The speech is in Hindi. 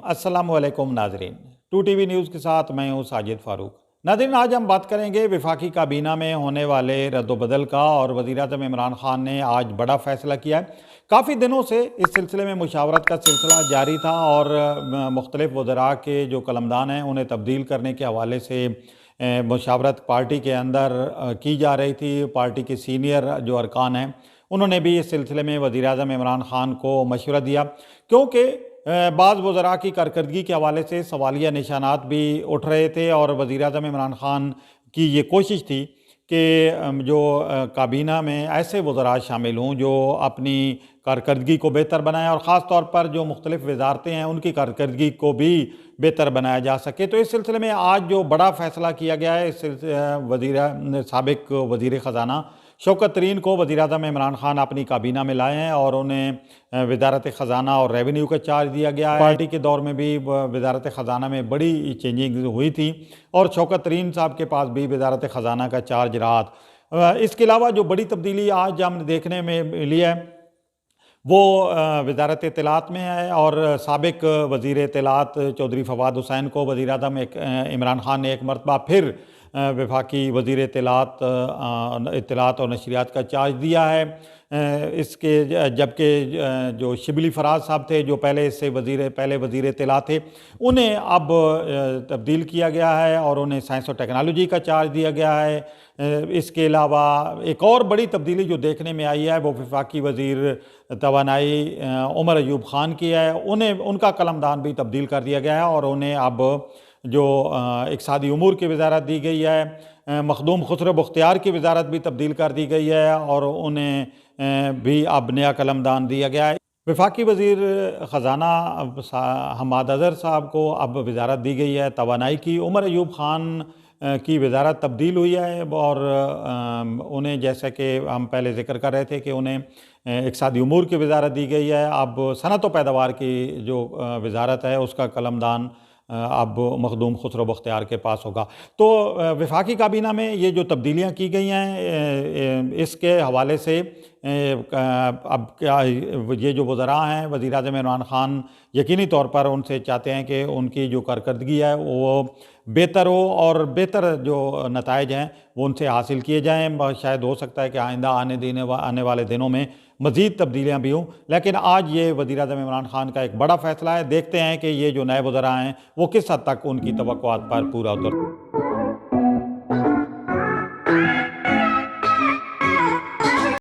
अस्सलाम वालेकुम नाजरीन। 2TV न्यूज़ के साथ मैं हूँ साजिद फ़ारूक। नाजरीन, आज हम बात करेंगे वफाकी काबीना में होने वाले रद्दोबदल का। और वज़ीर-ए-आज़म इमरान खान ने आज बड़ा फ़ैसला किया है। काफ़ी दिनों से इस सिलसिले में मुशावरत का सिलसिला जारी था और मुख्तलिफ़ वज़रा के जो कलमदान हैं उन्हें तब्दील करने के हवाले से मुशावरत पार्टी के अंदर की जा रही थी। पार्टी के सीनियर जो अरकान हैं उन्होंने भी इस सिलसिले में वज़ीर-ए-आज़म इमरान खान को मशवरा दिया, क्योंकि बाज़ वज़रा की कारकर्दगी के हवाले से सवालिया निशानात भी उठ रहे थे। और वज़ीर-ए-आज़म इमरान खान की ये कोशिश थी कि जो काबीना में ऐसे वज़रा शामिल हों जो अपनी कारकर्दगी को बेहतर बनाएं और ख़ास तौर पर जो मुख्तलिफ़ वज़ारतें हैं उनकी कारकर्दगी को भी बेहतर बनाया जा सके। तो इस सिलसिले में आज जो बड़ा फ़ैसला किया गया है, इस साबिक़ वज़ीर ख़ज़ाना शौकत तरीन को वज़ीर-ए-आज़म इमरान खान अपनी काबीना में लाए हैं और उन्हें वज़ारत ख़ज़ाना और रेवेन्यू का चार्ज दिया गया है। पार्टी के दौर में भी वज़ारत ख़ज़ाना में बड़ी चेंजिंग हुई थी और शौकत तरीन साहब के पास भी वज़ारत ख़ज़ाना का चार्ज रहा। इसके अलावा जो बड़ी तब्दीली आज हमने देखने में मिली है वो वज़ारत इत्तलात में है और साबिक़ वज़ीर इत्तलात चौधरी फवाद हुसैन को वज़ीर-ए-आज़म इमरान खान ने एक मरतबा फिर वफाकी वज़ीर इत्तलात और नशरियात का चार्ज दिया है। इसके जबकि जो शिबली फराज साहब थे जो पहले वज़ीर इत्तलात थे उन्हें अब तब्दील किया गया है और उन्हें साइंस और टेक्नोलॉजी का चार्ज दिया गया है। इसके अलावा एक और बड़ी तब्दीली जो देखने में आई है वो वफाकी वज़ीर तवानाई उमर अयूब ख़ान की है। उन्हें उनका कलमदान भी तब्दील कर दिया गया है और उन्हें अब जो इक़्तिसादी उमूर की वज़ारत दी गई है, मखदूम खुसरो बख्तियार की वज़ारत भी तब्दील कर दी गई है और उन्हें भी अब नया कलमदान दिया गया है। वफाकी वज़ीर ख़ज़ाना हम्माद अज़हर साहब को अब वज़ारत दी गई है तवानाई की। उमर अयूब ख़ान की वज़ारत तब्दील हुई है और उन्हें, जैसा कि हम पहले ज़िक्र कर रहे थे कि उन्हें इक़्तिसादी उमूर की वज़ारत दी गई है। अब सनअत व पैदावार की जो वज़ारत है उसका कलमदान अब मखदूम खुसरो बख्तियार के पास होगा। तो वफाकी काबीना में ये जो तब्दीलियाँ की गई हैं इसके हवाले से अब क्या ये जो वज़रा हैं वज़ीर-ए-आज़म इमरान खान यकीनी तौर पर उनसे चाहते हैं कि उनकी जो कारकर्दगी है वो बेहतर हो और बेहतर जो नताइज हैं वो उनसे हासिल किए जाएँ। शायद हो सकता है कि आइंदा आने वाले दिनों में मज़ीद तब्दीलियाँ भी हों, लेकिन आज ये वज़ीर-ए-आज़म इमरान खान का एक बड़ा फ़ैसला है। देखते हैं कि ये जो नए वज़रा हैं वो किस हद तक उनकी तवक्कुआत पर पूरा उतरते हैं।